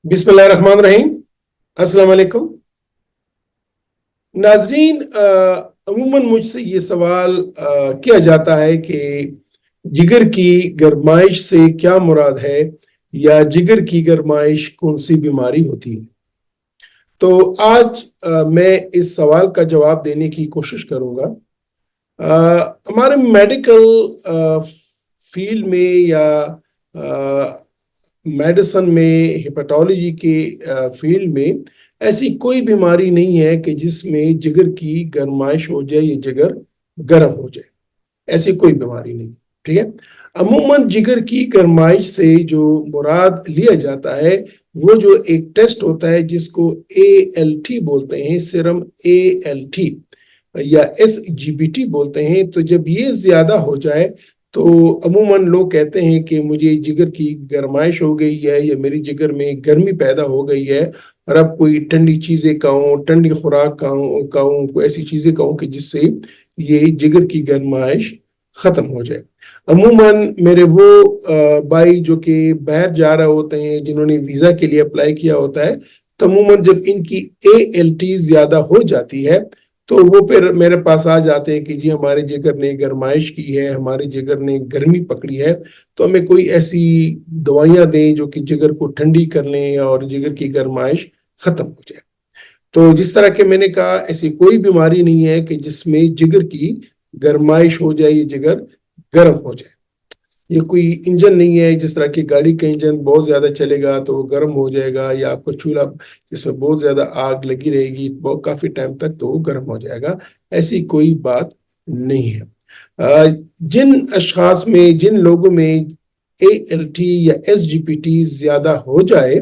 बिस्मिल्लाहिर्रहमानिर्रहीम। अस्सलाम वालेकुम नाजरीन। अमूमन मुझसे ये सवाल किया जाता है कि जिगर की गरमाइश से क्या मुराद है, या जिगर की गरमाइश कौन सी बीमारी होती है। तो आज मैं इस सवाल का जवाब देने की कोशिश करूंगा। हमारे मेडिकल फील्ड में या मेडिसिन में, हेपेटोलॉजी के फील्ड में ऐसी कोई बीमारी नहीं है कि जिसमें जिगर की गरमाइश हो जाए या जिगर गर्म हो जाए। ऐसी कोई बीमारी नहीं, ठीक है। अमूमन जिगर की गरमाइश से जो मुराद लिया जाता है वो जो एक टेस्ट होता है जिसको ALT बोलते हैं, सीरम ALT या SGPT बोलते हैं। तो जब ये ज्यादा हो जाए तो अमूमन लोग कहते हैं कि मुझे जिगर की गरमाइश हो गई है या मेरी जिगर में गर्मी पैदा हो गई है, और अब कोई ठंडी चीजें खाऊं, ठंडी खुराक खाऊं, कोई ऐसी चीजें खाऊं कि जिससे ये जिगर की गरमाइश खत्म हो जाए। अमूमन मेरे वो भाई जो कि बाहर जा रहे होते हैं, जिन्होंने वीजा के लिए अप्लाई किया होता है, तो अमूमन जब इनकी ALT ज्यादा हो जाती है तो वो फिर मेरे पास आ जाते हैं कि जी हमारे जिगर ने गरमाइश की है, हमारे जिगर ने गर्मी पकड़ी है, तो हमें कोई ऐसी दवाइयां दें जो कि जिगर को ठंडी कर लें और जिगर की गरमाइश खत्म हो जाए। तो जिस तरह के मैंने कहा, ऐसी कोई बीमारी नहीं है कि जिसमें जिगर की गरमाइश हो जाए, जिगर गर्म हो जाए। ये कोई इंजन नहीं है, जिस तरह की गाड़ी का इंजन बहुत ज्यादा चलेगा तो वो गर्म हो जाएगा, या आपको चूल्हा जिसमें बहुत ज्यादा आग लगी रहेगी बहुत काफी टाइम तक तो वो गर्म हो जाएगा। ऐसी कोई बात नहीं है। जिन अशखास में, जिन लोगों में ALT या SGPT ज्यादा हो जाए,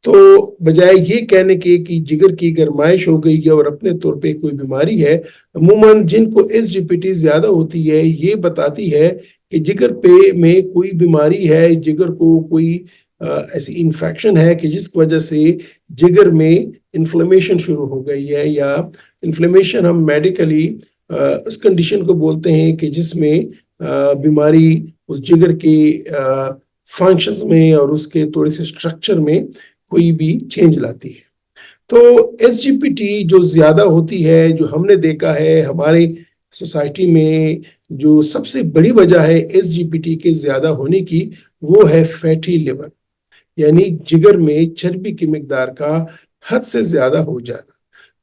तो बजाय ये कहने के कि जिगर की गरमाइश हो गई है और अपने तौर पे कोई बीमारी है, अमूमन जिनको SGPT ज्यादा होती है ये बताती है कि जिगर पे में कोई बीमारी है, जिगर को कोई ऐसी इन्फेक्शन है कि जिसकी वजह से जिगर में इन्फ्लेमेशन शुरू हो गई है। या इन्फ्लेमेशन हम मेडिकली उस कंडीशन को बोलते हैं कि जिसमें बीमारी उस जिगर के फंक्शंस में और उसके थोड़े से स्ट्रक्चर में कोई भी चेंज लाती है। तो SGPT जो ज्यादा होती है, जो हमने देखा है हमारे सोसाइटी में, जो सबसे बड़ी वजह है SGPT के ज्यादा होने की, वो है फैटी लिवर, यानी जिगर में चर्बी की मिकदार का हद से ज्यादा हो जाना।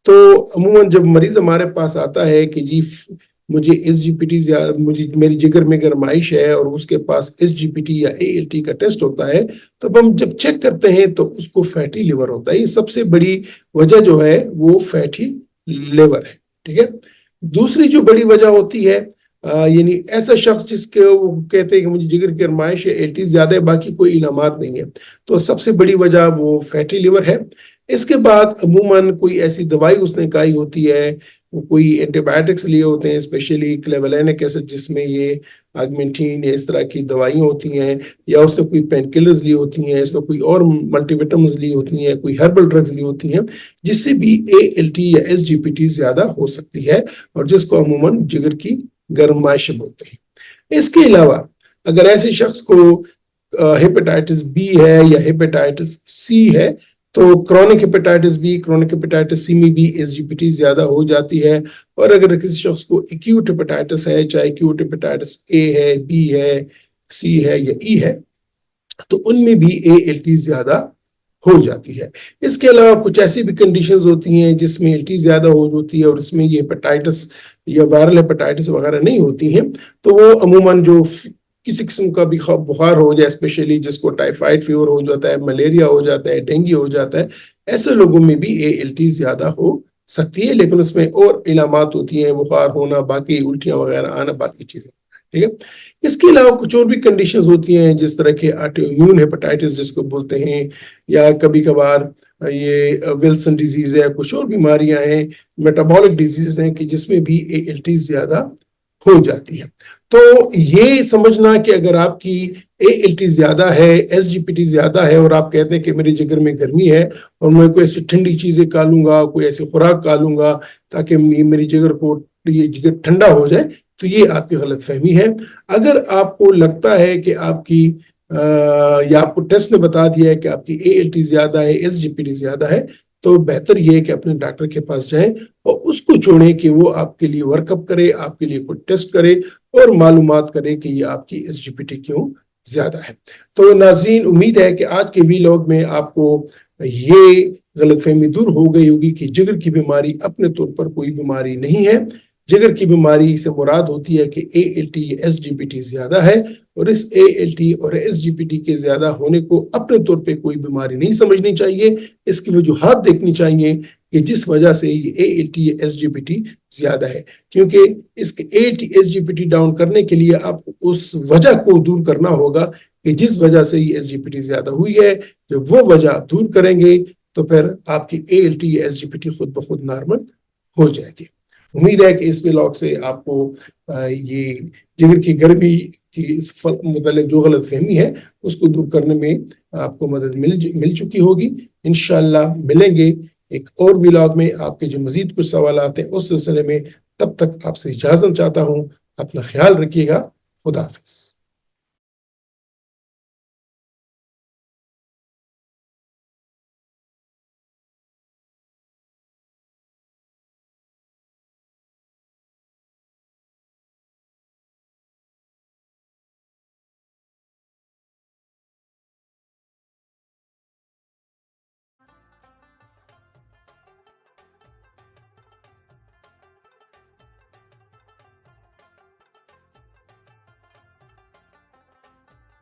तो अमूमन जब मरीज हमारे पास आता है कि जी मुझे SGPT ज्यादा, मुझे मेरी जिगर में गरमाइश है और उसके पास SGPT या ALT का टेस्ट होता है, तो हम जब चेक करते हैं तो उसको फैटी लिवर होता है। ये सबसे बड़ी वजह जो है वो फैटी लिवर है, ठीक है। दूसरी जो बड़ी वजह होती है, यानी ऐसा शख्स जिसके वो कहते हैं कि मुझे जिगर की गरमाइश है, ALT ज्यादा है, बाकी कोई इलामात नहीं है, तो सबसे बड़ी वजह वो फैटी लिवर है। इसके बाद अमूमन कोई ऐसी दवाई उसने खाई होती है, वो कोई एंटीबायोटिक्स लिए होते हैं, स्पेशली क्लेवलेनिक एसिड जिसमें ये आगमेंटीन या इस तरह की दवाइयाँ होती हैं, या उसने कोई पेन किलर्स ली होती हैं, इसने कोई और मल्टीविटामिन्स ली होती हैं, कोई हर्बल ड्रग्स ली होती हैं, जिससे भी ALT या SGPT ज्यादा हो सकती है और जिसको अमूमन जिगर की गरमाइश बोलते हैं। इसके अलावा अगर ऐसे शख्स को हेपेटाइटिस B है या हेपेटाइटिस C है, तो chronic hepatitis B, chronic hepatitis C में भी SGPT ज्यादा हो जाती है। और अगर किसी शख्स को एक्यूट हेपेटाइटिस है, चाहे एक्यूट हेपेटाइटिस A है, B है, C है या E है, तो उनमें भी ALT ज्यादा हो जाती है। इसके अलावा कुछ ऐसी भी कंडीशंस होती हैं जिसमें ALT ज्यादा हो जाती है और इसमें ये हेपेटाइटिस या वायरल हेपेटाइटिस वगैरह नहीं होती हैं, तो वो अमूमन जो किसी किस्म का भी बुखार हो जाए, स्पेशली जिसको टाइफाइड फीवर हो जाता है, मलेरिया हो जाता है, डेंगू हो जाता है, ऐसे लोगों में भी ALT ज्यादा हो सकती है। लेकिन उसमें और इलामात होती हैं, बुखार होना, बाकी उल्टियां वगैरह आना, बाकी चीजें, ठीक है। इसके अलावा कुछ और भी कंडीशंस होती हैं, जिस तरह के ऑटोइम्यून हेपेटाइटिस जिसको बोलते हैं, या कभी कभार ये विल्सन डिजीज है, कुछ और बीमारियां हैं, मेटाबॉलिक डिजीज हैं कि जिसमें भी ALT ज्यादा हो जाती है। तो ये समझना कि अगर आपकी ALT ज्यादा है, SGPT ज्यादा है, और आप कहते हैं कि मेरे जिगर में गर्मी है और मैं कोई ऐसी ठंडी चीजें खा लूंगा, कोई ऐसी खुराक खा लूंगा ताकि मेरी जिगर को ये जिगर ठंडा हो जाए, तो ये आपकी गलत फहमी है। अगर आपको लगता है कि आपकी یا آپ کو ٹیسٹ نے بتا دیا ہے کہ آپ کی ALT زیادہ ہے، SGPT زیادہ ہے، تو بہتر یہ ہے کہ اپنے ڈاکٹر کے پاس جائیں اور اس کو چھوڑیں کہ وہ آپ کے لیے ورک اپ کرے، آپ کے لیے کوئی ٹیسٹ کرے اور معلومات کرے کہ یہ آپ کی SGPT کیوں زیادہ ہے۔ تو ناظرین، امید ہے کہ آج کے ویلاگ میں آپ کو یہ غلط فہمی دور ہو گئی ہوگی کہ جگر کی بیماری اپنے طور پر کوئی بیماری نہیں ہے۔ جگر کی بیماری سے مراد ہوتی ہے کہ ALT یا SGPT زیادہ ہے، اور اس ALT اور SGPT کے زیادہ ہونے کو اپنے طور پہ کوئی بیماری نہیں سمجھنی چاہیے۔ اس کی وجوہات دیکھنی چاہیے کہ جس وجہ سے یہ ALT یا SGPT زیادہ ہے، کیونکہ اس کے ALT SGPT ڈاؤن کرنے کے لیے آپ اس وجہ کو دور کرنا ہوگا کہ جس وجہ سے یہ SGPT زیادہ ہوئی ہے۔ جب وہ وجہ آپ دور کریں گے تو پھر آپ کی ALT یا SGPT خود بخود نارمل ہو جائے گی۔ امید ہے کہ اس ولاگ سے آپ کو یہ جگر کی گرمی کی متعلق جو غلط فہمی ہے اس کو دور کرنے میں آپ کو مدد مل چکی ہوگی۔ انشاءاللہ ملیں گے ایک اور ولاگ میں۔ آپ کے جو مزید کچھ سوالات ہیں اس سلسلے میں، تب تک آپ سے اجازت چاہتا ہوں۔ اپنا خیال رکھیے گا۔ خدا حافظ۔